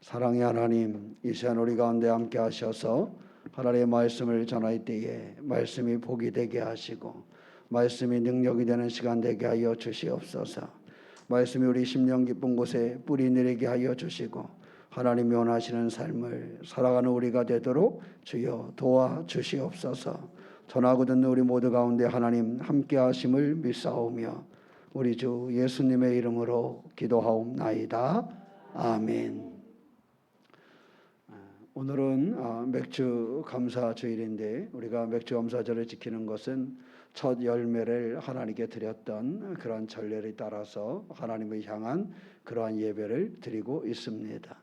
사랑의 하나님, 이 시간 우리 가운데 함께 하셔서 하나님의 말씀을 전할 때에 말씀이 복이 되게 하시고 말씀이 능력이 되는 시간 되게 하여 주시옵소서. 말씀이 우리 심령 깊은 곳에 뿌리 내리게 하여 주시고 하나님이 원하시는 삶을 살아가는 우리가 되도록 주여 도와 주시옵소서. 전하고 듣는 우리 모두 가운데 하나님 함께 하심을 믿사오며 우리 주 예수님의 이름으로 기도하옵나이다. 아멘. 오늘은 맥주 감사 주일인데 우리가 맥주 감사절을 지키는 것은 첫 열매를 하나님께 드렸던 그런 전례를 따라서 하나님을 향한 그러한 예배를 드리고 있습니다.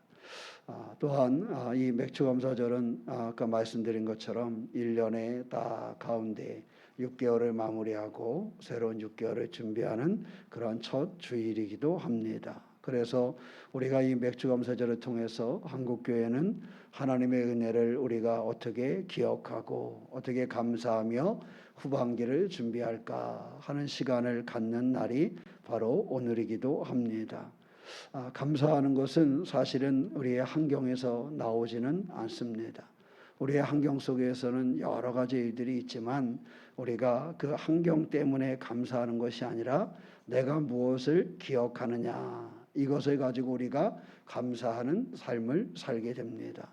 또한 이 맥주 감사절은 아까 말씀드린 것처럼 1년의 딱 가운데 6개월을 마무리하고 새로운 6개월을 준비하는 그런 첫 주일이기도 합니다. 그래서 우리가 이 맥주 감사절을 통해서 한국교회는 하나님의 은혜를 우리가 어떻게 기억하고 어떻게 감사하며 후반기를 준비할까 하는 시간을 갖는 날이 바로 오늘이기도 합니다. 감사하는 것은 사실은 우리의 환경에서 나오지는 않습니다. 우리의 환경 속에서는 여러 가지 일들이 있지만 우리가 그 환경 때문에 감사하는 것이 아니라 내가 무엇을 기억하느냐, 이것을 가지고 우리가 감사하는 삶을 살게 됩니다.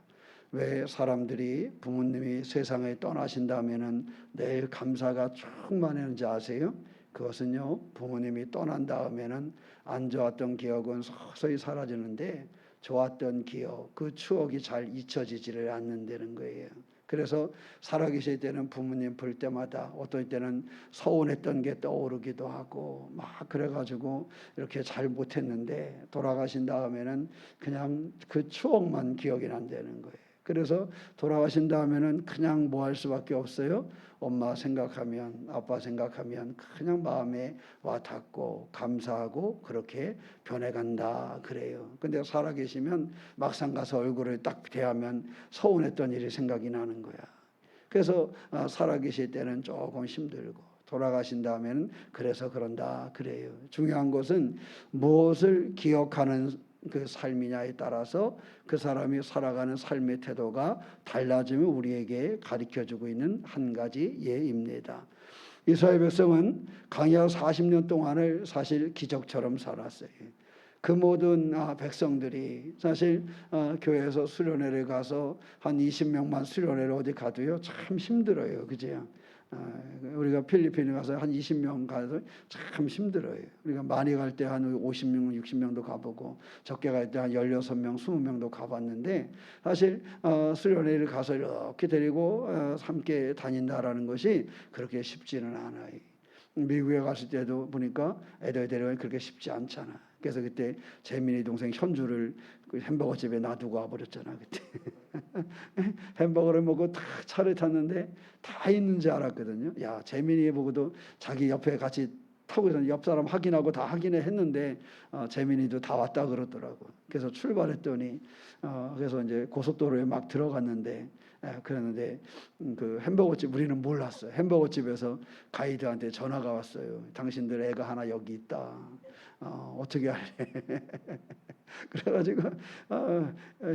왜 사람들이 부모님이 세상에 떠나신다면은 늘 감사가 충만했는지 아세요? 그것은요, 부모님이 떠난 다음에는 안 좋았던 기억은 서서히 사라지는데 좋았던 기억, 그 추억이 잘 잊혀지지를 않는다는 거예요. 그래서 살아계실 때는 부모님 볼 때마다 어떨 때는 서운했던 게 떠오르기도 하고 막 그래가지고 이렇게 잘 못했는데 돌아가신 다음에는 그냥 그 추억만 기억이 난다는 거예요. 그래서 돌아가신 다음에는 그냥 뭐 할 수밖에 없어요. 엄마 생각하면, 아빠 생각하면 그냥 마음에 와닿고 감사하고 그렇게 변해간다 그래요. 근데 살아계시면 막상 가서 얼굴을 딱 대하면 서운했던 일이 생각이 나는 거야. 그래서 살아계실 때는 조금 힘들고 돌아가신 다음에는 그래서 그런다 그래요. 중요한 것은 무엇을 기억하는 그 삶이냐에 따라서 그 사람이 살아가는 삶의 태도가 달라지면 우리에게 가르쳐주고 있는 한 가지 예입니다. 이스라엘 백성은 광야 40년 동안을 사실 기적처럼 살았어요. 그 모든 백성들이 사실 교회에서 수련회를 가서 한 20명만 수련회를 어디 가도요 참 힘들어요. 그죠? 우리가 필리핀에 가서 한 20명 가서 참 힘들어요. 우리가 많이 갈 때 한 50명, 60명도 가보고 적게 갈 때 한 16명, 20명도 가봤는데 사실 수련회를 가서 이렇게 데리고 함께 다닌다라는 것이 그렇게 쉽지는 않아요. 미국에 갔을 때도 보니까 애들 데려가기 그렇게 쉽지 않잖아. 그래서 그때 재민이 동생 현주를 그 햄버거 집에 놔두고 와버렸잖아. 그때 햄버거를 먹고 다 차를 탔는데 다 있는지 알았거든요. 야, 재민이 보고도 자기 옆에 같이 타고 있는 옆 사람 확인하고 다 확인을 했는데 재민이도 다 왔다 그러더라고. 그래서 출발했더니 그래서 이제 고속도로에 막 들어갔는데 그랬는데 그 햄버거집 우리는 몰랐어요. 햄버거집에서 가이드한테 전화가 왔어요. 당신들 애가 하나 여기 있다. 어떻게 할래? 그래가지고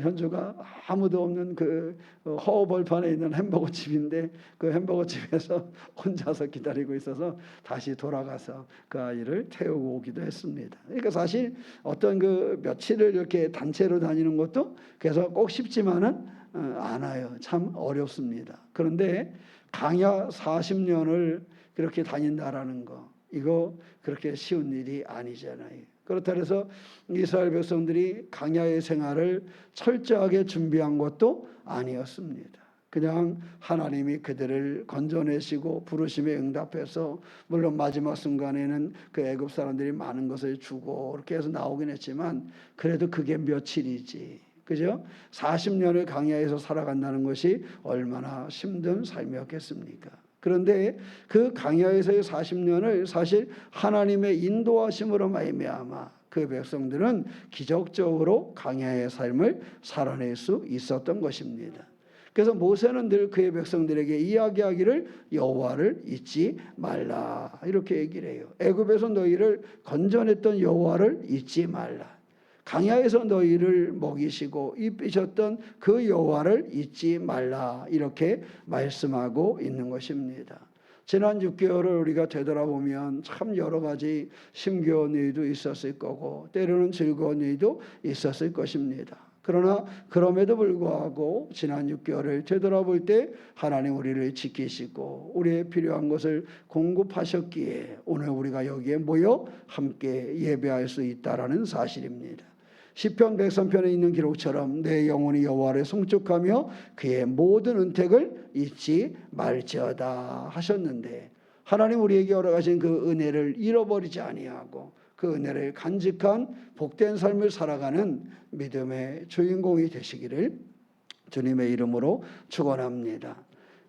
현주가 아무도 없는 그 허허벌판에 있는 햄버거 집인데 그 햄버거 집에서 혼자서 기다리고 있어서 다시 돌아가서 그 아이를 태우고 오기도 했습니다. 그러니까 사실 어떤 그 며칠을 이렇게 단체로 다니는 것도 그래서 꼭 쉽지만은 않아요. 참 어렵습니다. 그런데 광야 40년을 그렇게 다닌다라는 거, 이거 그렇게 쉬운 일이 아니잖아요. 그렇다 해서 이스라엘 백성들이 광야의 생활을 철저하게 준비한 것도 아니었습니다. 그냥 하나님이 그들을 건져내시고 부르심에 응답해서 물론 마지막 순간에는 그 애굽 사람들이 많은 것을 주고 이렇게 해서 나오긴 했지만 그래도 그게 며칠이지. 그죠? 40년을 광야에서 살아간다는 것이 얼마나 힘든 삶이었겠습니까? 그런데 그 광야에서의 40년을 사실 하나님의 인도하심으로 말미암아 그 백성들은 기적적으로 광야의 삶을 살아낼 수 있었던 것입니다. 그래서 모세는 늘 그의 백성들에게 이야기하기를 여호와를 잊지 말라 이렇게 얘기를 해요. 애굽에서 너희를 건져냈던 여호와를 잊지 말라. 강야에서 너희를 먹이시고 입히셨던 그 여호와를 잊지 말라 이렇게 말씀하고 있는 것입니다. 지난 6개월을 우리가 되돌아보면 참 여러 가지 힘겨운 일도 있었을 거고 때로는 즐거운 일도 있었을 것입니다. 그러나 그럼에도 불구하고 지난 6개월을 되돌아볼 때 하나님 우리를 지키시고 우리의 필요한 것을 공급하셨기에 오늘 우리가 여기에 모여 함께 예배할 수 있다라는 사실입니다. 시편 103편에 있는 기록처럼 내 영혼이 여호와를 송축하며 그의 모든 은택을 잊지 말지어다 하셨는데 하나님 우리에게 열어가신 그 은혜를 잃어버리지 아니하고 그 은혜를 간직한 복된 삶을 살아가는 믿음의 주인공이 되시기를 주님의 이름으로 축원합니다.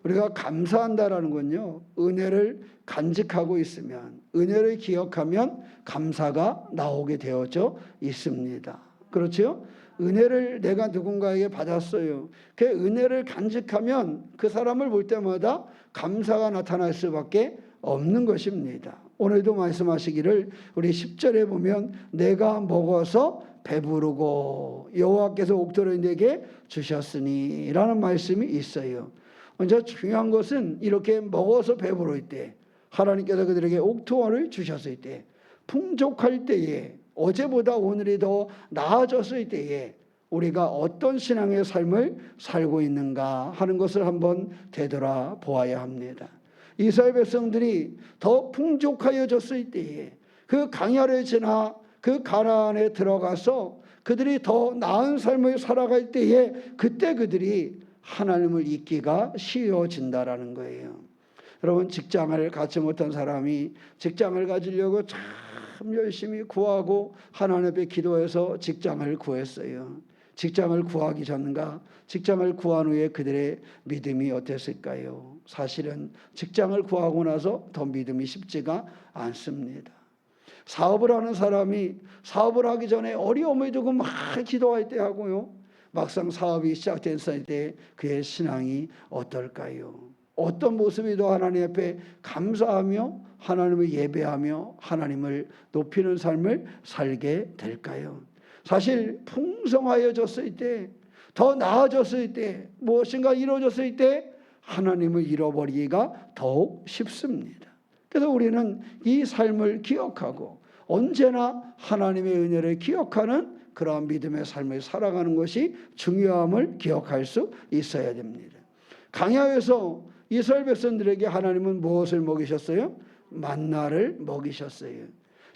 우리가 감사한다라는 건요, 은혜를 간직하고 있으면, 은혜를 기억하면 감사가 나오게 되어져 있습니다. 그렇죠? 은혜를 내가 누군가에게 받았어요. 그 은혜를 간직하면 그 사람을 볼 때마다 감사가 나타날 수밖에 없는 것입니다. 오늘도 말씀하시기를 우리 10절에 보면 내가 먹어서 배부르고 여호와께서 옥토를 내게 주셨으니 라는 말씀이 있어요. 먼저 중요한 것은 이렇게 먹어서 배부를 때 하나님께서 그들에게 옥토를 주셨을 때 풍족할 때에 어제보다 오늘이 더 나아졌을 때에 우리가 어떤 신앙의 삶을 살고 있는가 하는 것을 한번 되돌아보아야 합니다. 이스라엘 백성들이 더 풍족하여졌을 때에 그 강야를 지나 그 가나안에 들어가서 그들이 더 나은 삶을 살아갈 때에 그때 그들이 하나님을 잊기가 쉬워진다라는 거예요. 여러분 직장을 갖지 못한 사람이 직장을 가지려고 참 열심히 구하고 하나님 앞에 기도해서 직장을 구했어요. 직장을 구하기 전과 직장을 구한 후에 그들의 믿음이 어땠을까요? 사실은 직장을 구하고 나서 더 믿음이 쉽지가 않습니다. 사업을 하는 사람이 사업을 하기 전에 어려움을 두고 막 기도할 때 하고요. 막상 사업이 시작됐을 때 그의 신앙이 어떨까요? 어떤 모습이도 하나님 앞에 감사하며 하나님을 예배하며 하나님을 높이는 삶을 살게 될까요? 사실 풍성하여졌을 때, 더 나아졌을 때, 무엇인가 이루어졌을 때 하나님을 잃어버리기가 더욱 쉽습니다. 그래서 우리는 이 삶을 기억하고 언제나 하나님의 은혜를 기억하는 그러한 믿음의 삶을 살아가는 것이 중요함을 기억할 수 있어야 됩니다. 강야에서 이스라엘 백성들에게 하나님은 무엇을 먹이셨어요? 만나를 먹이셨어요.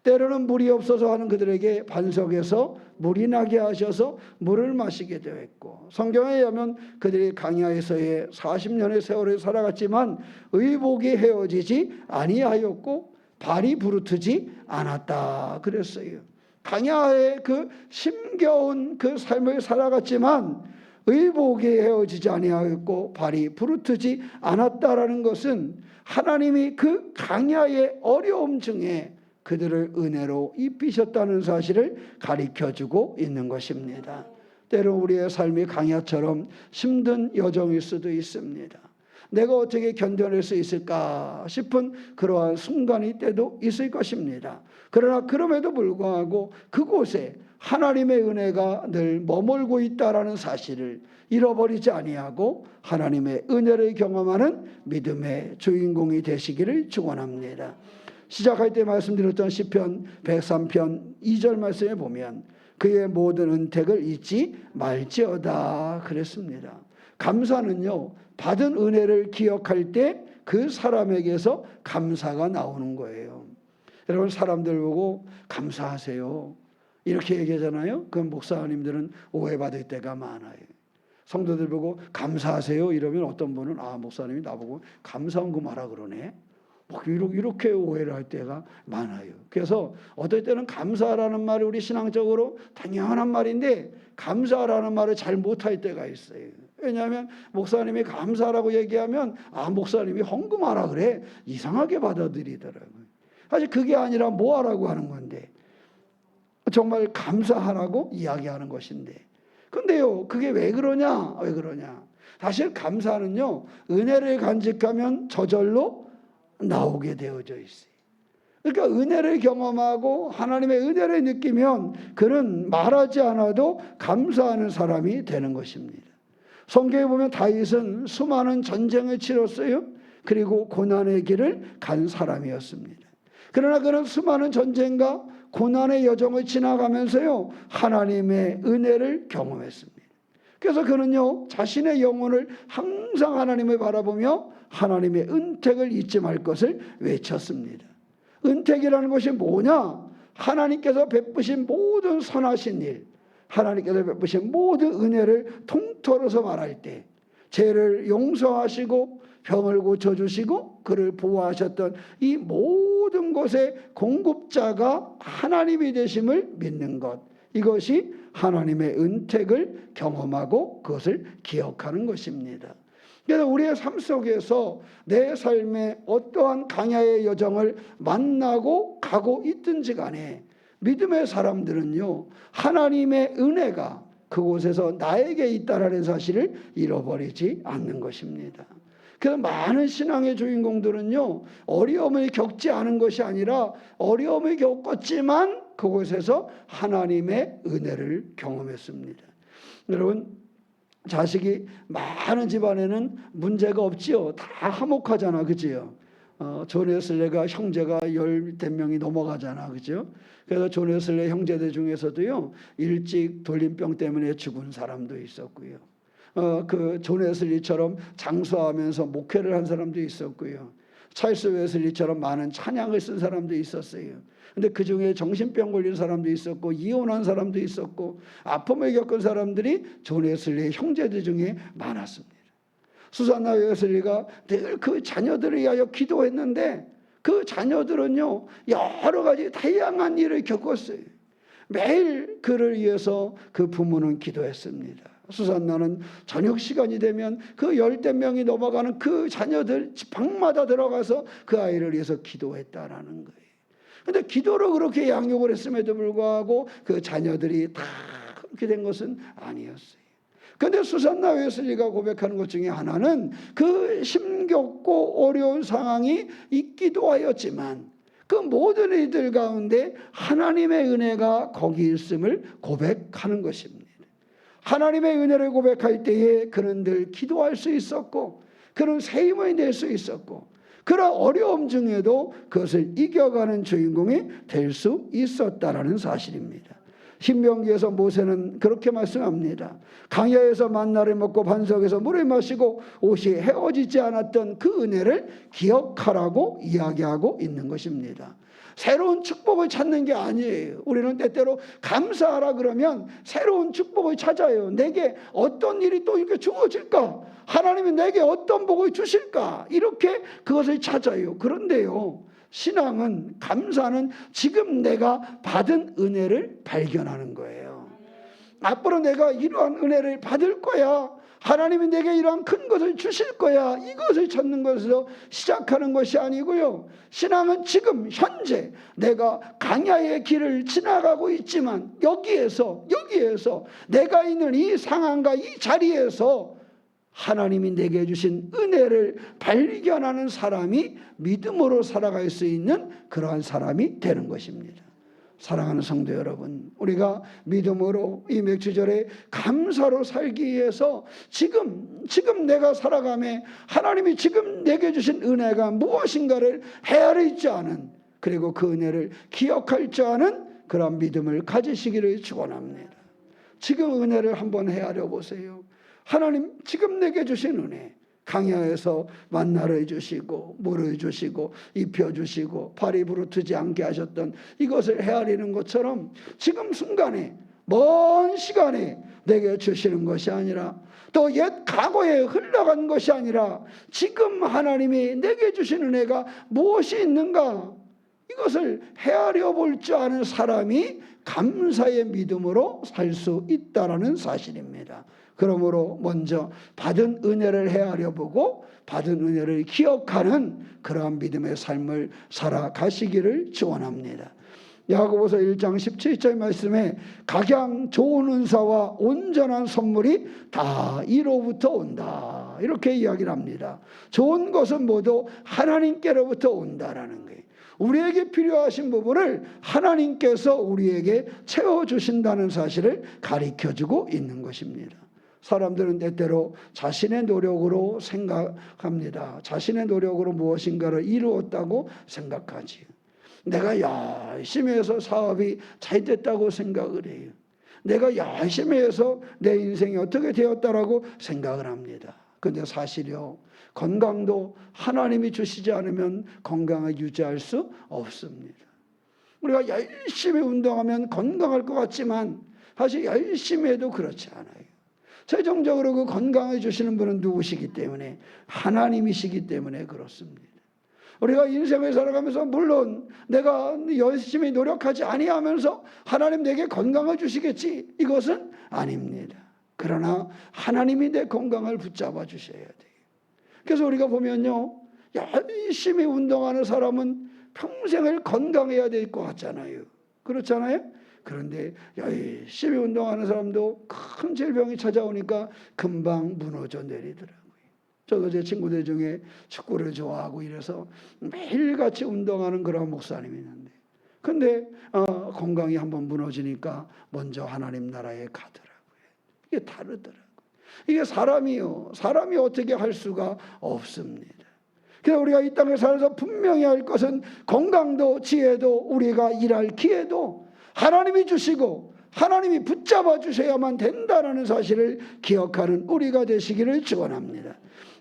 때로는 물이 없어서 하는 그들에게 반석에서 물이 나게 하셔서 물을 마시게 되었고, 성경에 의하면 그들이 강야에서의 40년의 세월을 살아갔지만 의복이 헤어지지 아니하였고 발이 부르트지 않았다 그랬어요. 강야의 그 힘겨운 그 삶을 살아갔지만 의복이 헤어지지 아니하였고 발이 부르트지 않았다라는 것은 하나님이 그 강야의 어려움 중에 그들을 은혜로 입히셨다는 사실을 가르쳐주고 있는 것입니다. 때로 우리의 삶이 강야처럼 힘든 여정일 수도 있습니다. 내가 어떻게 견뎌낼 수 있을까 싶은 그러한 순간이 때도 있을 것입니다. 그러나 그럼에도 불구하고 그곳에 하나님의 은혜가 늘 머물고 있다라는 사실을 잃어버리지 아니하고 하나님의 은혜를 경험하는 믿음의 주인공이 되시기를 축원합니다. 시작할 때 말씀드렸던 시편 103편 2절 말씀에 보면 그의 모든 은택을 잊지 말지어다 그랬습니다. 감사는요, 받은 은혜를 기억할 때 그 사람에게서 감사가 나오는 거예요. 여러분 사람들 보고 감사하세요 이렇게 얘기하잖아요. 그럼 목사님들은 오해받을 때가 많아요. 성도들 보고 감사하세요 이러면 어떤 분은 목사님이 나보고 감사한 거 말아 그러네. 이렇게 오해를 할 때가 많아요. 그래서 어떨 때는 감사라는 말이 우리 신앙적으로 당연한 말인데 감사라는 말을 잘 못할 때가 있어요. 왜냐하면 목사님이 감사라고 얘기하면 목사님이 헌금하라 그래 이상하게 받아들이더라고요. 사실 그게 아니라 뭐 하라고 하는 건데 정말 감사하라고 이야기하는 것인데 근데요 그게 왜 그러냐 사실 감사는요 은혜를 간직하면 저절로 나오게 되어져 있어요. 그러니까 은혜를 경험하고 하나님의 은혜를 느끼면 그는 말하지 않아도 감사하는 사람이 되는 것입니다. 성경에 보면 다윗은 수많은 전쟁을 치렀어요. 그리고 고난의 길을 간 사람이었습니다. 그러나 그는 수많은 전쟁과 고난의 여정을 지나가면서요, 하나님의 은혜를 경험했습니다. 그래서 그는요, 자신의 영혼을 항상 하나님을 바라보며 하나님의 은택을 잊지 말 것을 외쳤습니다. 은택이라는 것이 뭐냐? 하나님께서 베푸신 모든 선하신 일, 하나님께서 베푸신 모든 은혜를 통틀어서 말할 때 죄를 용서하시고 병을 고쳐주시고 그를 보호하셨던 이 모든 것의 공급자가 하나님이 되심을 믿는 것, 이것이 하나님의 은택을 경험하고 그것을 기억하는 것입니다. 그래서 우리의 삶 속에서 내 삶에 어떠한 강야의 여정을 만나고 가고 있든지 간에 믿음의 사람들은요, 하나님의 은혜가 그곳에서 나에게 있다라는 사실을 잃어버리지 않는 것입니다. 그래서 많은 신앙의 주인공들은요, 어려움을 겪지 않은 것이 아니라 어려움을 겪었지만 그곳에서 하나님의 은혜를 경험했습니다. 여러분, 자식이 많은 집안에는 문제가 없지요. 다 화목하잖아, 그지요? 존 웨슬레가 형제가 10명이 넘어가잖아, 그죠? 그래서 존 웨슬레 형제들 중에서도요, 일찍 돌림병 때문에 죽은 사람도 있었고요. 그 존 웨슬리처럼 장수하면서 목회를 한 사람도 있었고요. 찰스 웨슬리처럼 많은 찬양을 쓴 사람도 있었어요. 근데 그 중에 정신병 걸린 사람도 있었고 이혼한 사람도 있었고 아픔을 겪은 사람들이 존 웨슬리의 형제들 중에 많았습니다. 수산나 웨슬리가 늘 그 자녀들을 위하여 기도했는데 그 자녀들은요, 여러 가지 다양한 일을 겪었어요. 매일 그를 위해서 그 부모는 기도했습니다. 수산나는 저녁 시간이 되면 그 10명이 넘어가는 그 자녀들 방마다 들어가서 그 아이를 위해서 기도했다라는 거예요. 근데 기도로 그렇게 양육을 했음에도 불구하고 그 자녀들이 다 그렇게 된 것은 아니었어요. 그런데 수산나 웨슬리가 고백하는 것 중에 하나는 그 힘겹고 어려운 상황이 있기도 하였지만 그 모든 이들 가운데 하나님의 은혜가 거기 있음을 고백하는 것입니다. 하나님의 은혜를 고백할 때에 그는 늘 기도할 수 있었고 그는 새 힘을 낼 수 있었고 그런 어려움 중에도 그것을 이겨가는 주인공이 될 수 있었다라는 사실입니다. 신명기에서 모세는 그렇게 말씀합니다. 강야에서 만나를 먹고 반석에서 물을 마시고 옷이 헤어지지 않았던 그 은혜를 기억하라고 이야기하고 있는 것입니다. 새로운 축복을 찾는 게 아니에요. 우리는 때때로 감사하라 그러면 새로운 축복을 찾아요. 내게 어떤 일이 또 이렇게 주어질까? 하나님이 내게 어떤 복을 주실까? 이렇게 그것을 찾아요. 그런데요, 신앙은, 감사는 지금 내가 받은 은혜를 발견하는 거예요. 앞으로 내가 이러한 은혜를 받을 거야. 하나님이 내게 이러한 큰 것을 주실 거야. 이것을 찾는 것으로 시작하는 것이 아니고요. 신앙은 지금 현재 내가 강야의 길을 지나가고 있지만 여기에서 내가 있는 이 상황과 이 자리에서 하나님이 내게 주신 은혜를 발견하는 사람이 믿음으로 살아갈 수 있는 그러한 사람이 되는 것입니다. 사랑하는 성도 여러분, 우리가 믿음으로 이 맥주절에 감사로 살기 위해서 지금 내가 살아가며 하나님이 지금 내게 주신 은혜가 무엇인가를 헤아릴 줄 아는, 그리고 그 은혜를 기억할 줄 아는 그런 믿음을 가지시기를 축원합니다. 지금 은혜를 한번 헤아려 보세요. 하나님 지금 내게 주신 은혜, 강야에서 만나를 주시고 물을 주시고 입혀주시고 발이 부르트지 않게 하셨던 이것을 헤아리는 것처럼 지금 순간에 먼 시간에 내게 주시는 것이 아니라 또 옛 과거에 흘러간 것이 아니라 지금 하나님이 내게 주신 은혜가 무엇이 있는가, 이것을 헤아려 볼 줄 아는 사람이 감사의 믿음으로 살 수 있다라는 사실입니다. 그러므로 먼저 받은 은혜를 헤아려보고 받은 은혜를 기억하는 그러한 믿음의 삶을 살아가시기를 축원합니다. 야고보서 1장 17절 말씀에 각양 좋은 은사와 온전한 선물이 다 이로부터 온다, 이렇게 이야기를 합니다. 좋은 것은 모두 하나님께로부터 온다라는 거예요. 우리에게 필요하신 부분을 하나님께서 우리에게 채워주신다는 사실을 가르쳐주고 있는 것입니다. 사람들은 때때로 자신의 노력으로 생각합니다. 자신의 노력으로 무엇인가를 이루었다고 생각하지요. 내가 열심히 해서 사업이 잘 됐다고 생각을 해요. 내가 열심히 해서 내 인생이 어떻게 되었다라고 생각을 합니다. 그런데 사실요, 건강도 하나님이 주시지 않으면 건강을 유지할 수 없습니다. 우리가 열심히 운동하면 건강할 것 같지만 사실 열심히 해도 그렇지 않아요. 최종적으로 그 건강을 주시는 분은 누구시기 때문에? 하나님이시기 때문에 그렇습니다. 우리가 인생을 살아가면서 물론 내가 열심히 노력하지 아니하면서 하나님 내게 건강을 주시겠지, 이것은 아닙니다. 그러나 하나님이 내 건강을 붙잡아 주셔야 돼요. 그래서 우리가 보면요, 열심히 운동하는 사람은 평생을 건강해야 될 것 같잖아요. 그렇잖아요? 그런데 열심히 운동하는 사람도 큰 질병이 찾아오니까 금방 무너져 내리더라고요. 저도 제 친구들 중에 축구를 좋아하고 이래서 매일같이 운동하는 그런 목사님이 있는데, 근데 건강이 한번 무너지니까 먼저 하나님 나라에 가더라고요. 이게 다르더라고요. 이게 사람이 어떻게 할 수가 없습니다. 그래서 우리가 이 땅에 살아서 분명히 할 것은 건강도 지혜도 우리가 일할 기회도 하나님이 주시고 하나님이 붙잡아 주셔야만 된다는 사실을 기억하는 우리가 되시기를 축원합니다.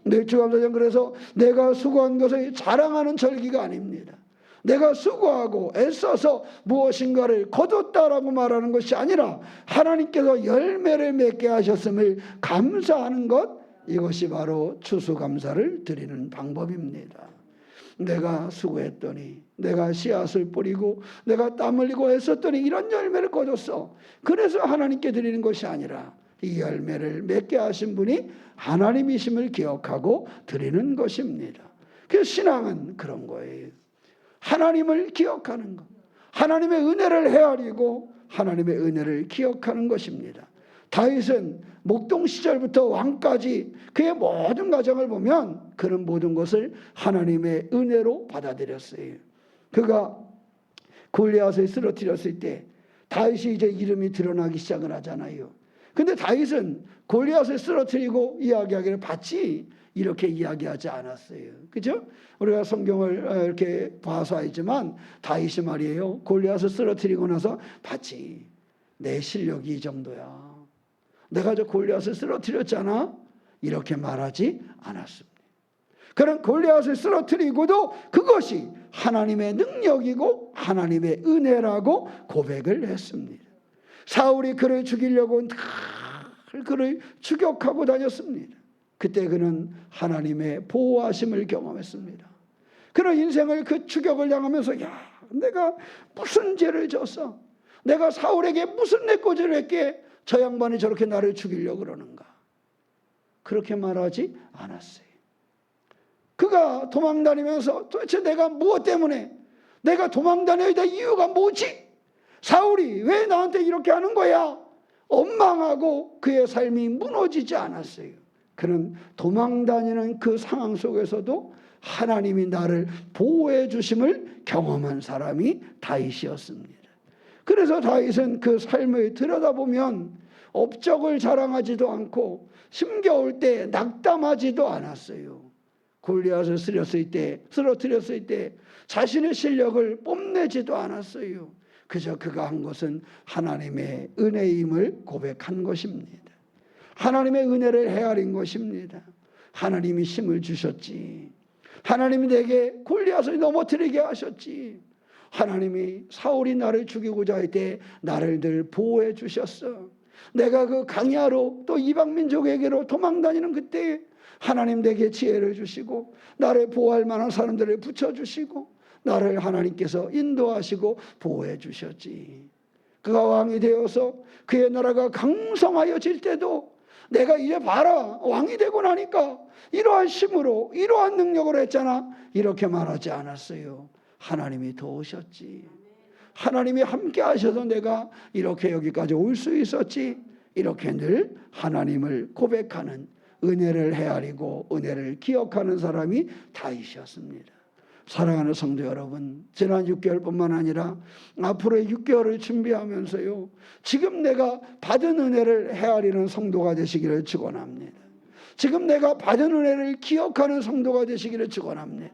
멸주감사절은 그래서 내가 수고한 것을 자랑하는 절기가 아닙니다. 내가 수고하고 애써서 무엇인가를 거뒀다라고 말하는 것이 아니라 하나님께서 열매를 맺게 하셨음을 감사하는 것, 이것이 바로 추수감사를 드리는 방법입니다. 내가 수고했더니, 내가 씨앗을 뿌리고 내가 땀 흘리고 애썼더니 이런 열매를 거뒀어. 그래서 하나님께 드리는 것이 아니라 이 열매를 맺게 하신 분이 하나님이심을 기억하고 드리는 것입니다. 그래서 신앙은 그런 거예요. 하나님을 기억하는 것, 하나님의 은혜를 헤아리고 하나님의 은혜를 기억하는 것입니다. 다윗은 목동 시절부터 왕까지 그의 모든 과정을 보면 그런 모든 것을 하나님의 은혜로 받아들였어요. 그가 골리앗을 쓰러뜨렸을 때 다윗이 이제 이름이 드러나기 시작을 하잖아요. 근데 다윗은 골리앗을 쓰러뜨리고 이야기하기를 봤지 이렇게 이야기하지 않았어요. 그죠? 우리가 성경을 이렇게 봐서 알지만 다윗이 말이에요, 골리앗을 쓰러뜨리고 나서 봤지, 내 실력이 이 정도야, 내가 저 골리앗을 쓰러뜨렸잖아, 이렇게 말하지 않았습니다. 그런 골리앗을 쓰러뜨리고도 그것이 하나님의 능력이고 하나님의 은혜라고 고백을 했습니다. 사울이 그를 죽이려고 그를 추격하고 다녔습니다. 그때 그는 하나님의 보호하심을 경험했습니다. 그런 인생을 그 추격을 당하면서 내가 무슨 죄를 졌어? 내가 사울에게 무슨 내꼬지를 했기에 저 양반이 저렇게 나를 죽이려고 그러는가? 그렇게 말하지 않았어요. 그가 도망다니면서 도대체 내가 무엇 때문에 내가 도망다녀야 될 이유가 뭐지? 사울이 왜 나한테 이렇게 하는 거야? 원망하고 그의 삶이 무너지지 않았어요. 그는 도망다니는 그 상황 속에서도 하나님이 나를 보호해 주심을 경험한 사람이 다윗이었습니다. 그래서 다윗은 그 삶을 들여다보면 업적을 자랑하지도 않고 힘겨울 때 낙담하지도 않았어요. 골리앗을 쓰러뜨렸을 때 자신의 실력을 뽐내지도 않았어요. 그저 그가 한 것은 하나님의 은혜임을 고백한 것입니다. 하나님의 은혜를 헤아린 것입니다. 하나님이 힘을 주셨지. 하나님이 내게 골리앗을 넘어뜨리게 하셨지. 하나님이 사울이 나를 죽이고자 할 때 나를 늘 보호해 주셨어. 내가 그 강야로 또 이방민족에게로 도망다니는 그때 하나님 내게 지혜를 주시고 나를 보호할 만한 사람들을 붙여주시고 나를 하나님께서 인도하시고 보호해 주셨지. 그가 왕이 되어서 그의 나라가 강성하여질 때도 내가 이제 봐라, 왕이 되고 나니까 이러한 힘으로 이러한 능력으로 했잖아, 이렇게 말하지 않았어요. 하나님이 도우셨지. 하나님이 함께 하셔서 내가 이렇게 여기까지 올 수 있었지. 이렇게 늘 하나님을 고백하는, 은혜를 헤아리고 은혜를 기억하는 사람이 다윗이었습니다. 사랑하는 성도 여러분, 지난 6개월뿐만 아니라 앞으로의 6개월을 준비하면서요, 지금 내가 받은 은혜를 헤아리는 성도가 되시기를 축원합니다. 지금 내가 받은 은혜를 기억하는 성도가 되시기를 축원합니다.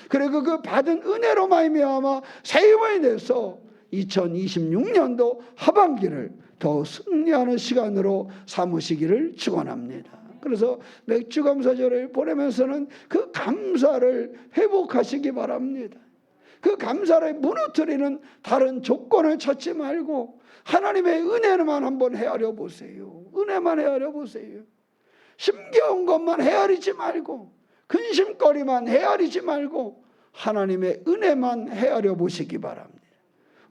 그리고 그 받은 은혜로 말미암아 새 힘을 내서 2026년도 하반기를 더 승리하는 시간으로 삼으시기를 축원합니다. 그래서 맥주감사절을 보내면서는 그 감사를 회복하시기 바랍니다. 그 감사를 무너뜨리는 다른 조건을 찾지 말고 하나님의 은혜만 한번 헤아려 보세요. 은혜만 헤아려 보세요. 힘겨운 것만 헤아리지 말고, 근심거리만 헤아리지 말고 하나님의 은혜만 헤아려 보시기 바랍니다.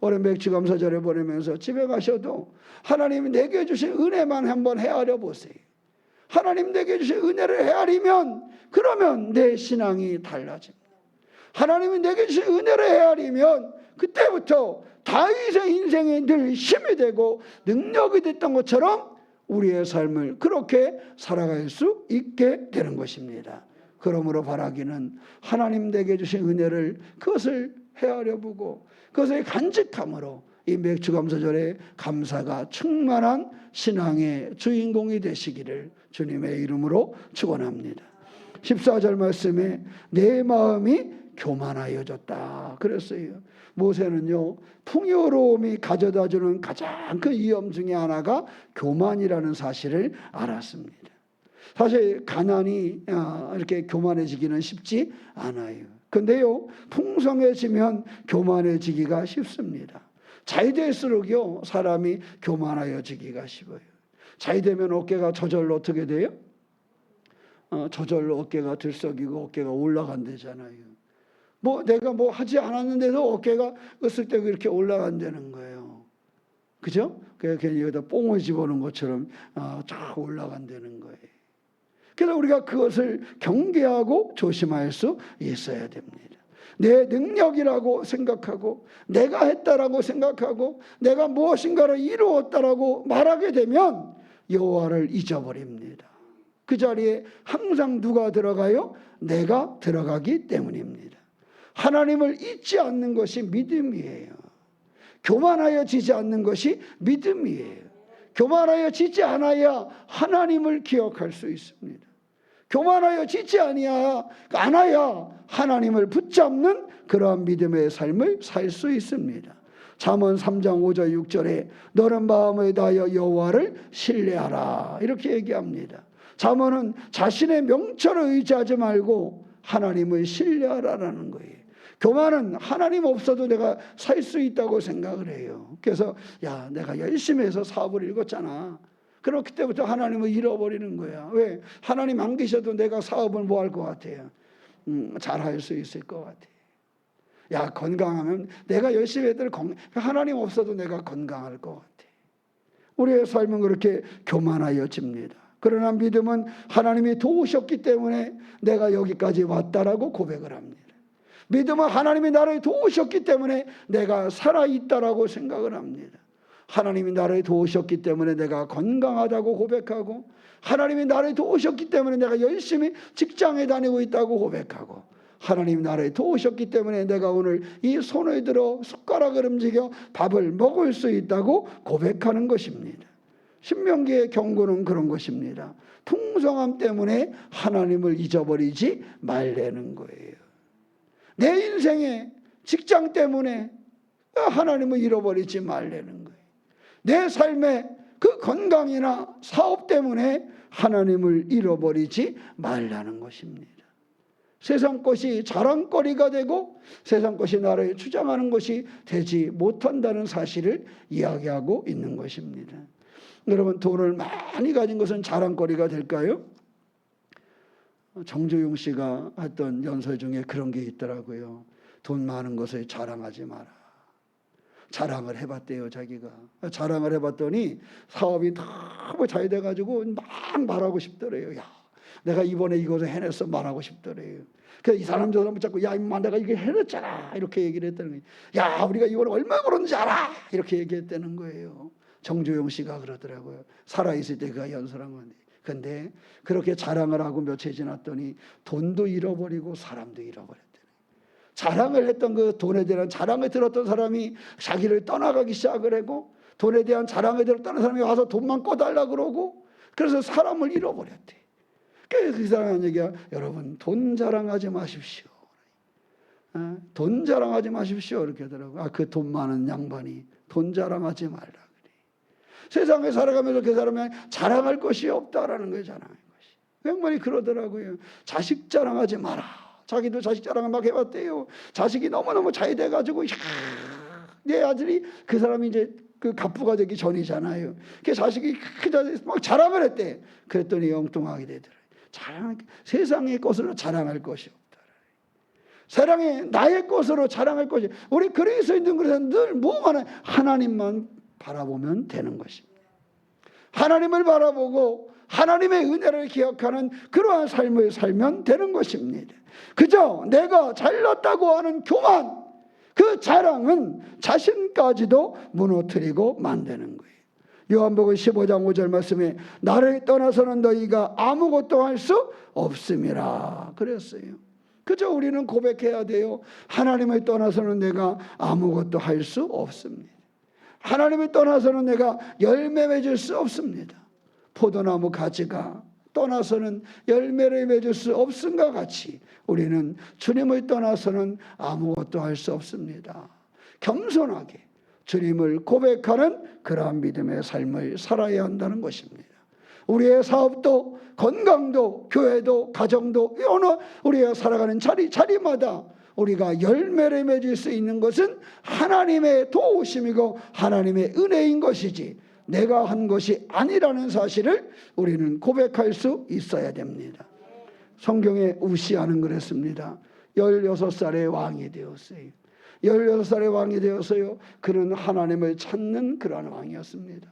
올해 맥주감사절을 보내면서 집에 가셔도 하나님이 내게 주신 은혜만 한번 헤아려 보세요. 하나님 내게 주신 은혜를 헤아리면 그러면 내 신앙이 달라집니다. 하나님이 내게 주신 은혜를 헤아리면 그때부터 다윗의 인생에 늘 힘이 되고 능력이 됐던 것처럼 우리의 삶을 그렇게 살아갈 수 있게 되는 것입니다. 그러므로 바라기는 하나님 내게 주신 은혜를 그것을 헤아려 보고 그것을 간직함으로 이 맥주감사절에 감사가 충만한 신앙의 주인공이 되시기를 주님의 이름으로 축원합니다. 14절 말씀에 내 마음이 교만하여졌다 그랬어요. 모세는요, 풍요로움이 가져다주는 가장 큰 위험 중에 하나가 교만이라는 사실을 알았습니다. 사실 가난이 이렇게 교만해지기는 쉽지 않아요. 근데요, 풍성해지면 교만해지기가 쉽습니다. 잘 될수록요, 사람이 교만하여지기가 쉽어요. 잘 되면 어깨가 저절로 어떻게 돼요? 저절로 어깨가 들썩이고 어깨가 올라간대잖아요. 내가 하지 않았는데도 어깨가 으쓱대고 이렇게 올라간다는 거예요. 그죠? 그냥 여기다 뽕을 집어넣은 것처럼 쫙 올라간다는 거예요. 그래서 우리가 그것을 경계하고 조심할 수 있어야 됩니다. 내 능력이라고 생각하고 내가 했다라고 생각하고 내가 무엇인가를 이루었다라고 말하게 되면 여호와를 잊어버립니다. 그 자리에 항상 누가 들어가요? 내가 들어가기 때문입니다. 하나님을 잊지 않는 것이 믿음이에요. 교만하여지지 않는 것이 믿음이에요. 교만하여지지 않아야 하나님을 기억할 수 있습니다. 교만하여지지 않아야 하나님을 붙잡는 그러한 믿음의 삶을 살 수 있습니다. 잠언 3장 5절 6절에 너는 마음을 다하여 여호와를 신뢰하라 이렇게 얘기합니다. 잠언은 자신의 명철을 의지하지 말고 하나님을 신뢰하라는 거예요. 교만은 하나님 없어도 내가 살 수 있다고 생각을 해요. 그래서 내가 열심히 해서 사업을 읽었잖아. 그럼 그때부터 하나님을 잃어버리는 거야. 왜? 하나님 안 계셔도 내가 사업을 뭐 할 것 같아요? 잘할 수 있을 것 같아. 건강하면 내가 열심히 했더니 하나님 없어도 내가 건강할 것 같아. 우리의 삶은 그렇게 교만하여집니다. 그러나 믿음은 하나님이 도우셨기 때문에 내가 여기까지 왔다라고 고백을 합니다. 믿음은 하나님이 나를 도우셨기 때문에 내가 살아있다라고 생각을 합니다. 하나님이 나를 도우셨기 때문에 내가 건강하다고 고백하고 하나님이 나를 도우셨기 때문에 내가 열심히 직장에 다니고 있다고 고백하고 하나님이 나를 도우셨기 때문에 내가 오늘 이 손을 들어 숟가락을 움직여 밥을 먹을 수 있다고 고백하는 것입니다. 신명기의 경고는 그런 것입니다. 풍성함 때문에 하나님을 잊어버리지 말라는 거예요. 내 인생에 직장 때문에 하나님을 잃어버리지 말라는 거예요. 내 삶에 그 건강이나 사업 때문에 하나님을 잃어버리지 말라는 것입니다. 세상 것이 자랑거리가 되고 세상 것이 나를 주장하는 것이 되지 못한다는 사실을 이야기하고 있는 것입니다. 여러분, 돈을 많이 가진 것은 자랑거리가 될까요? 정조용 씨가 했던 연설 중에 그런 게 있더라고요. 돈 많은 것을 자랑하지 마라. 자랑을 해봤대요. 자기가 자랑을 해봤더니 사업이 너무 잘 돼가지고 막 말하고 싶더래요. 내가 이번에 이것을 해냈어 말하고 싶더래요. 그래서 이 사람 저 사람 붙잡고 야 임마 내가 이거 해냈잖아 이렇게 얘기를 했다는 거예요. 우리가 이번에 얼마 벌었는지 알아 이렇게 얘기했다는 거예요. 정조용 씨가 그러더라고요. 살아있을 때 그가 연설한 건데. 근데 그렇게 자랑을 하고 며칠 지났더니 돈도 잃어버리고 사람도 잃어버렸대요. 자랑을 했던 그 돈에 대한 자랑을 들었던 사람이 자기를 떠나가기 시작을 하고, 돈에 대한 자랑을 들었던 사람이 와서 돈만 꿔달라 그러고, 그래서 사람을 잃어버렸대. 그래서 그 사람이 얘기야, 여러분 돈 자랑하지 마십시오. 돈 자랑하지 마십시오. 이렇게 하더라고요. 그 돈 많은 양반이 돈 자랑하지 말라 그래. 세상에 살아가면서 그 사람이 자랑할 것이 없다라는 거예요. 자랑할 것이. 그 양반이 그러더라고요. 자식 자랑하지 마라. 자기도 자식 자랑을 막 해봤대요. 자식이 너무너무 잘 돼가지고, 내 아들이, 그 사람이 이제 그 갑부가 되기 전이잖아요. 그 자식이 막 자랑을 했대. 그랬더니 엉뚱하게 되더라고요. 세상의 것으로 자랑할 것이 없다. 세상에 나의 것으로 자랑할 것이. 우리 그리스도인들은 그래서 늘 뭐만 하나님만 바라보면 되는 것입니다. 하나님을 바라보고 하나님의 은혜를 기억하는 그러한 삶을 살면 되는 것입니다. 그저 내가 잘났다고 하는 교만, 그 자랑은 자신까지도 무너뜨리고 만드는 거예요. 요한복음 15장 5절 말씀에 나를 떠나서는 너희가 아무것도 할 수 없음이라 그랬어요. 그저 우리는 고백해야 돼요. 하나님을 떠나서는 내가 아무것도 할 수 없습니다. 하나님을 떠나서는 내가 열매 맺을 수 없습니다. 포도나무 가지가 떠나서는 열매를 맺을 수 없음과 같이 우리는 주님을 떠나서는 아무것도 할 수 없습니다. 겸손하게 주님을 고백하는 그러한 믿음의 삶을 살아야 한다는 것입니다. 우리의 사업도 건강도 교회도 가정도 어느 우리가 살아가는 자리마다 우리가 열매를 맺을 수 있는 것은 하나님의 도우심이고 하나님의 은혜인 것이지 내가 한 것이 아니라는 사실을 우리는 고백할 수 있어야 됩니다. 성경에 우시아는 그랬습니다. 16살의 왕이 되었어요. 16살의 왕이 되었어요. 그는 하나님을 찾는 그러한 왕이었습니다.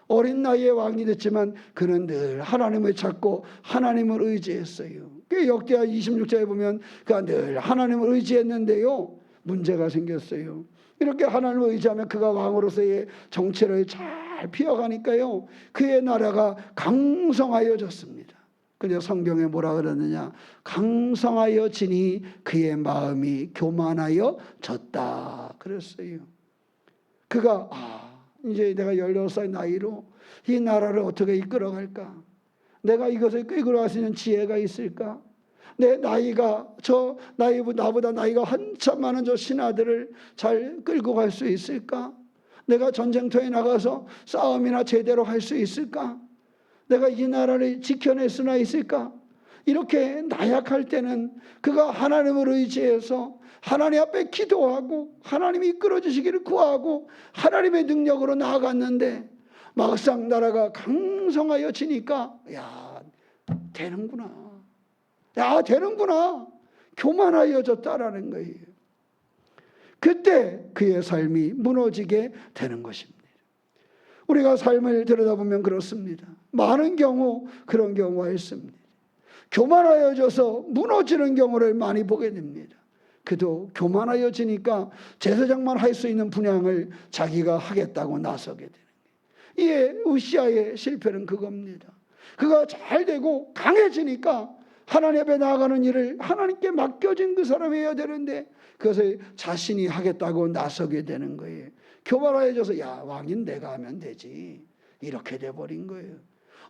어린 나이에 왕이 됐지만 그는 늘 하나님을 찾고 하나님을 의지했어요. 그 역대하 26장에 보면 그가 늘 하나님을 의지했는데요. 문제가 생겼어요. 이렇게 하나님을 의지하면 그가 왕으로서의 정체를 잘 피워가니까요. 그의 나라가 강성하여졌습니다. 근데 성경에 뭐라 그러느냐? 강성하여지니 그의 마음이 교만하여졌다 그랬어요. 그가 이제 내가 16살 나이로 이 나라를 어떻게 이끌어갈까? 내가 이것을 이끌어갈 수 있는 지혜가 있을까? 내 나이가 나보다 나이가 한참 많은 저 신하들을 잘 끌고 갈 수 있을까? 내가 전쟁터에 나가서 싸움이나 제대로 할 수 있을까? 내가 이 나라를 지켜낼 수나 있을까? 이렇게 나약할 때는 그가 하나님을 의지해서 하나님 앞에 기도하고 하나님이 이끌어 주시기를 구하고 하나님의 능력으로 나아갔는데 막상 나라가 강성하여지니까 되는구나. 교만하여졌다라는 거예요. 그때 그의 삶이 무너지게 되는 것입니다. 우리가 삶을 들여다보면 그렇습니다. 많은 경우 그런 경우가 있습니다. 교만하여져서 무너지는 경우를 많이 보게 됩니다. 그도 교만하여지니까 제사장만 할 수 있는 분향을 자기가 하겠다고 나서게 되는 거예요. 이 우시아의 실패는 그겁니다. 그가 잘 되고 강해지니까 하나님 앞에 나아가는 일을 하나님께 맡겨진 그 사람이 해야 되는데 그것을 자신이 하겠다고 나서게 되는 거예요. 교만해져서 왕인 내가 하면 되지 이렇게 돼버린 거예요.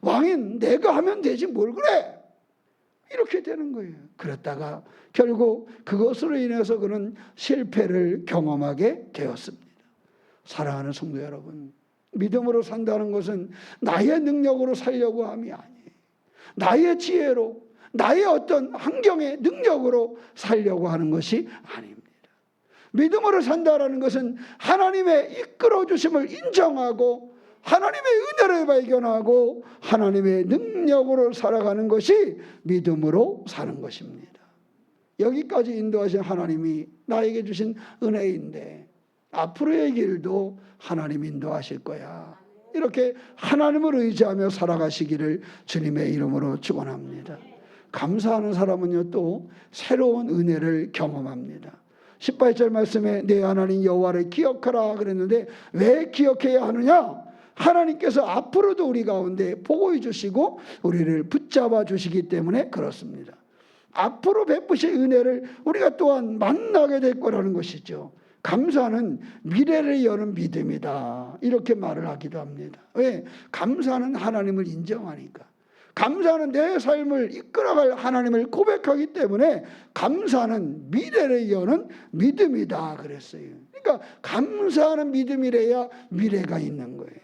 왕인 내가 하면 되지 뭘 그래 이렇게 되는 거예요. 그랬다가 결국 그것으로 인해서 그는 실패를 경험하게 되었습니다. 사랑하는 성도 여러분, 믿음으로 산다는 것은 나의 능력으로 살려고 함이 아니에요. 나의 지혜로 나의 어떤 환경의 능력으로 살려고 하는 것이 아닙니다. 믿음으로 산다라는 것은 하나님의 이끌어 주심을 인정하고 하나님의 은혜를 발견하고 하나님의 능력으로 살아가는 것이 믿음으로 사는 것입니다. 여기까지 인도하신 하나님이 나에게 주신 은혜인데 앞으로의 길도 하나님 인도하실 거야. 이렇게 하나님을 의지하며 살아가시기를 주님의 이름으로 축원합니다. 감사하는 사람은요 또 새로운 은혜를 경험합니다. 18절 말씀에 내 하나님 여호와를 기억하라 그랬는데 왜 기억해야 하느냐? 하나님께서 앞으로도 우리 가운데 보호해 주시고 우리를 붙잡아 주시기 때문에 그렇습니다. 앞으로 베푸실 은혜를 우리가 또한 만나게 될 거라는 것이죠. 감사는 미래를 여는 믿음이다, 이렇게 말을 하기도 합니다. 왜? 감사는 하나님을 인정하니까. 감사는 내 삶을 이끌어갈 하나님을 고백하기 때문에 감사는 미래를 여는 믿음이다 그랬어요. 그러니까 감사하는 믿음이래야 미래가 있는 거예요.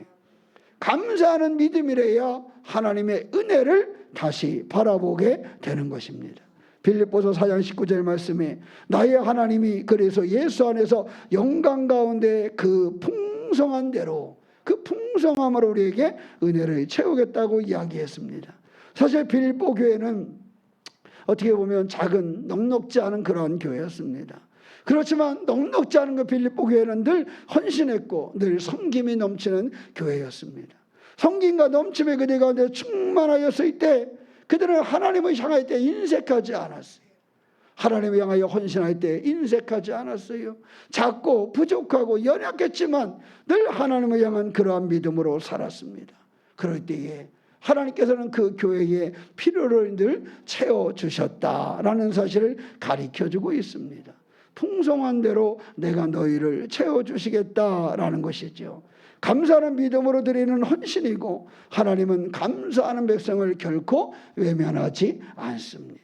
감사하는 믿음이래야 하나님의 은혜를 다시 바라보게 되는 것입니다. 빌립보서 4장 19절 말씀에 나의 하나님이 그래서 예수 안에서 영광 가운데 그 풍성한 대로, 그 풍성함으로 우리에게 은혜를 채우겠다고 이야기했습니다. 사실 빌립보 교회는 어떻게 보면 작은 넉넉지 않은 그러한 교회였습니다. 그렇지만 넉넉지 않은 그 빌립보 교회는 늘 헌신했고 늘 섬김이 넘치는 교회였습니다. 섬김과 넘침의 그들 가운데 충만하였을 때 그들은 하나님을 향할 때 인색하지 않았어요. 하나님을 향하여 헌신할 때 인색하지 않았어요. 작고 부족하고 연약했지만 늘 하나님을 향한 그러한 믿음으로 살았습니다. 그럴 때에 하나님께서는 그 교회의 필요를 늘 채워주셨다라는 사실을 가르쳐주고 있습니다. 풍성한 대로 내가 너희를 채워주시겠다라는 것이죠. 감사하는 믿음으로 드리는 헌신이고 하나님은 감사하는 백성을 결코 외면하지 않습니다.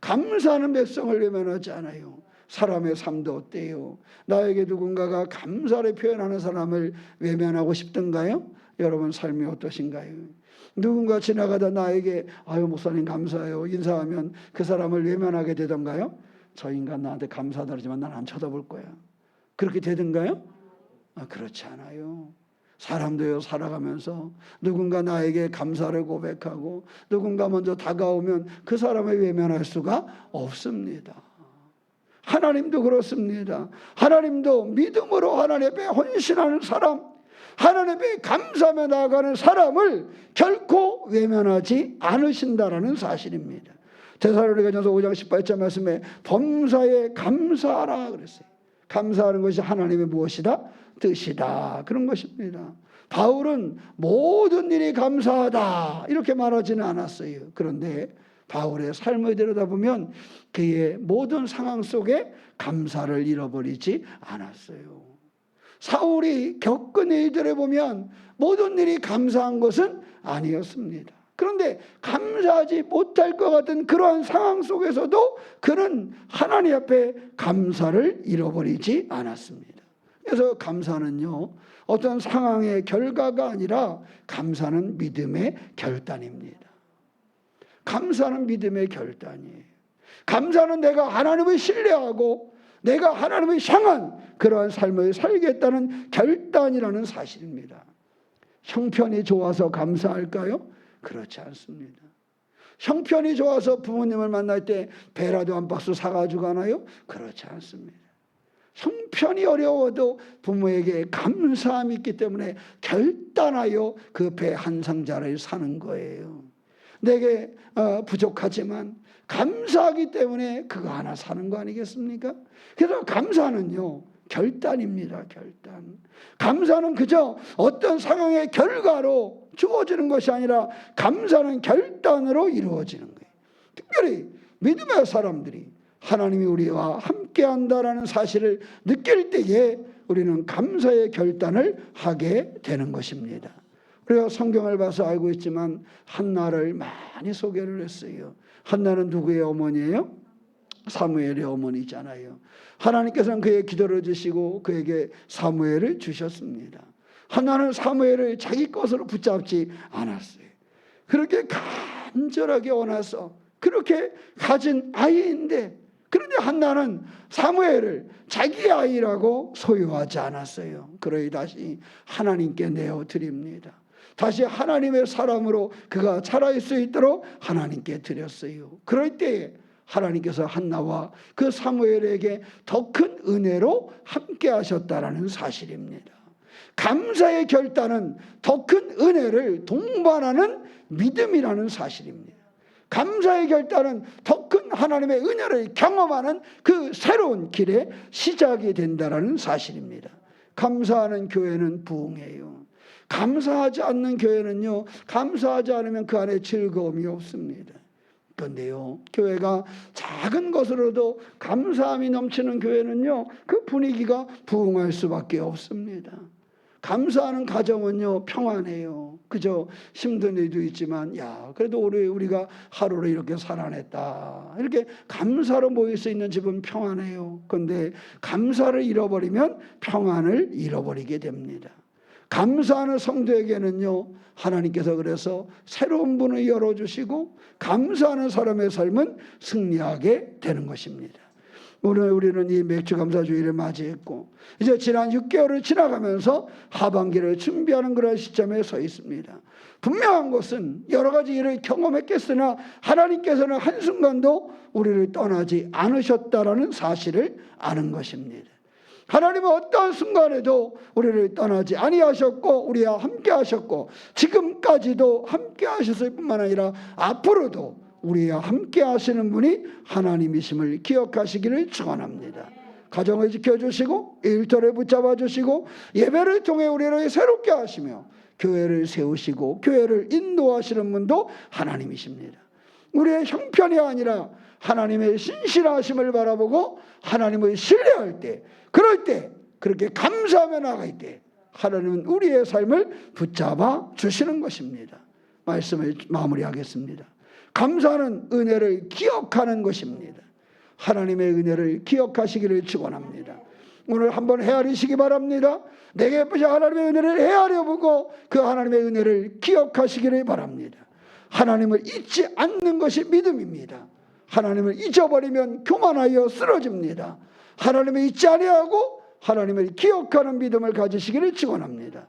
감사하는 백성을 외면하지 않아요. 사람의 삶도 어때요? 나에게 누군가가 감사를 표현하는 사람을 외면하고 싶던가요? 여러분 삶이 어떠신가요? 누군가 지나가다 나에게 아유 목사님 감사해요 인사하면 그 사람을 외면하게 되던가요? 저 인간 나한테 감사하다 그러지만 난 안 쳐다볼 거야. 그렇게 되던가요? 그렇지 않아요. 사람도요 살아가면서 누군가 나에게 감사를 고백하고 누군가 먼저 다가오면 그 사람을 외면할 수가 없습니다. 하나님도 그렇습니다. 하나님도 믿음으로 하나님 앞에 헌신하는 사람, 하나님 앞에 감사하며 나아가는 사람을 결코 외면하지 않으신다라는 사실입니다. 데살로니가전서 5장 18절 말씀에 범사에 감사하라 그랬어요. 감사하는 것이 하나님의 무엇이다? 뜻이다. 그런 것입니다. 바울은 모든 일이 감사하다 이렇게 말하지는 않았어요. 그런데 바울의 삶을 들여다보면 그의 모든 상황 속에 감사를 잃어버리지 않았어요. 사울이 겪은 일들을 보면 모든 일이 감사한 것은 아니었습니다. 그런데 감사하지 못할 것 같은 그러한 상황 속에서도 그는 하나님 앞에 감사를 잃어버리지 않았습니다. 그래서 감사는요 어떤 상황의 결과가 아니라 감사는 믿음의 결단입니다. 감사는 믿음의 결단이에요. 감사는 내가 하나님을 신뢰하고 내가 하나님을 향한 그러한 삶을 살겠다는 결단이라는 사실입니다. 형편이 좋아서 감사할까요? 그렇지 않습니다. 형편이 좋아서 부모님을 만날 때 배라도 한 박스 사가지고 가나요? 그렇지 않습니다. 형편이 어려워도 부모에게 감사함이 있기 때문에 결단하여 그 배 한 상자를 사는 거예요. 내게 부족하지만 감사하기 때문에 그거 하나 사는 거 아니겠습니까? 그래서 감사는요 결단입니다. 결단. 감사는 그저 어떤 상황의 결과로 주어지는 것이 아니라 감사는 결단으로 이루어지는 거예요. 특별히 믿음의 사람들이 하나님이 우리와 함께한다라는 사실을 느낄 때에 우리는 감사의 결단을 하게 되는 것입니다. 우리가 성경을 봐서 알고 있지만 한나를 많이 소개를 했어요. 한나는 누구의 어머니예요? 사무엘의 어머니잖아요. 하나님께서는 그의 기도를 주시고 그에게 사무엘을 주셨습니다. 한나는 사무엘을 자기 것으로 붙잡지 않았어요. 그렇게 간절하게 원해서 그렇게 가진 아이인데 그런데 한나는 사무엘을 자기 아이라고 소유하지 않았어요. 그러니 다시 하나님께 내어드립니다. 다시 하나님의 사람으로 그가 자랄 수 있도록 하나님께 드렸어요. 그럴 때에 하나님께서 한나와 그 사무엘에게 더 큰 은혜로 함께 하셨다라는 사실입니다. 감사의 결단은 더 큰 은혜를 동반하는 믿음이라는 사실입니다. 감사의 결단은 더 큰 하나님의 은혜를 경험하는 그 새로운 길의 시작이 된다라는 사실입니다. 감사하는 교회는 부흥해요. 감사하지 않는 교회는요 감사하지 않으면 그 안에 즐거움이 없습니다. 건데요. 교회가 작은 것으로도 감사함이 넘치는 교회는요, 그 분위기가 부흥할 수밖에 없습니다. 감사하는 가정은요, 평안해요. 그저 힘든 일도 있지만, 야, 그래도 우리가 하루를 이렇게 살아냈다. 이렇게 감사로 모일 수 있는 집은 평안해요. 그런데 감사를 잃어버리면 평안을 잃어버리게 됩니다. 감사하는 성도에게는요, 하나님께서 그래서 새로운 문을 열어주시고 감사하는 사람의 삶은 승리하게 되는 것입니다. 오늘 우리는 이 맥주감사주의를 맞이했고 이제 지난 6개월을 지나가면서 하반기를 준비하는 그런 시점에 서 있습니다. 분명한 것은 여러 가지 일을 경험했겠으나 하나님께서는 한순간도 우리를 떠나지 않으셨다라는 사실을 아는 것입니다. 하나님은 어떤 순간에도 우리를 떠나지 아니하셨고 우리와 함께 하셨고 지금까지도 함께 하셨을 뿐만 아니라 앞으로도 우리와 함께 하시는 분이 하나님이심을 기억하시기를 축원합니다. 가정을 지켜주시고 일터를 붙잡아 주시고 예배를 통해 우리를 새롭게 하시며 교회를 세우시고 교회를 인도하시는 분도 하나님이십니다. 우리의 형편이 아니라 하나님의 신실하심을 바라보고 하나님을 신뢰할 때, 그럴 때, 그렇게 감사하며 나갈 때 하나님은 우리의 삶을 붙잡아 주시는 것입니다. 말씀을 마무리하겠습니다. 감사는 은혜를 기억하는 것입니다. 하나님의 은혜를 기억하시기를 축원합니다. 오늘 한번 헤아리시기 바랍니다. 내게 예쁘신 하나님의 은혜를 헤아려 보고 그 하나님의 은혜를 기억하시기를 바랍니다. 하나님을 잊지 않는 것이 믿음입니다. 하나님을 잊어버리면 교만하여 쓰러집니다. 하나님을 잊지 아니하고 하나님을 기억하는 믿음을 가지시기를 축원합니다.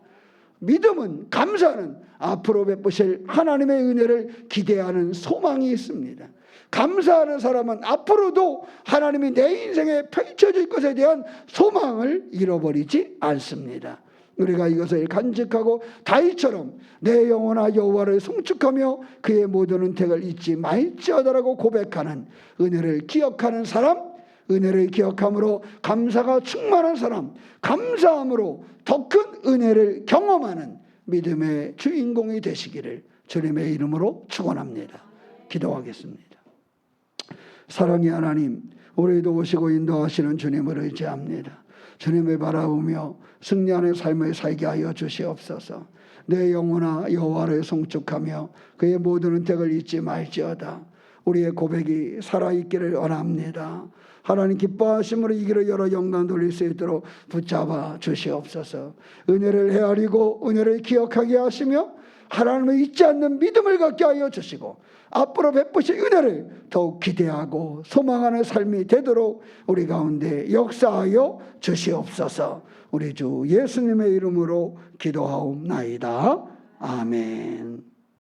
믿음은, 감사는 앞으로 베푸실 하나님의 은혜를 기대하는 소망이 있습니다. 감사하는 사람은 앞으로도 하나님이 내 인생에 펼쳐질 것에 대한 소망을 잃어버리지 않습니다. 우리가 이것을 간직하고 다윗처럼 내 영혼아 여호와를 송축하며 그의 모든 은택을 잊지 말지어다라고 고백하는 은혜를 기억하는 사람, 은혜를 기억함으로 감사가 충만한 사람, 감사함으로 더 큰 은혜를 경험하는 믿음의 주인공이 되시기를 주님의 이름으로 축원합니다. 기도하겠습니다. 사랑의 하나님, 우리도 오시고 인도하시는 주님을 의지합니다. 주님을 바라보며 승리하는 삶을 살게 하여 주시옵소서. 내 영혼아 여호와를 송축하며 그의 모든 은택을 잊지 말지어다. 우리의 고백이 살아있기를 원합니다. 하나님 기뻐하심으로 이 길을 열어 영광 돌릴 수 있도록 붙잡아 주시옵소서. 은혜를 헤아리고 은혜를 기억하게 하시며 하나님을 잊지 않는 믿음을 갖게 하여 주시고 앞으로 베푸실 은혜를 더욱 기대하고 소망하는 삶이 되도록 우리 가운데 역사하여 주시옵소서. 우리 주 예수님의 이름으로 기도하옵나이다. 아멘.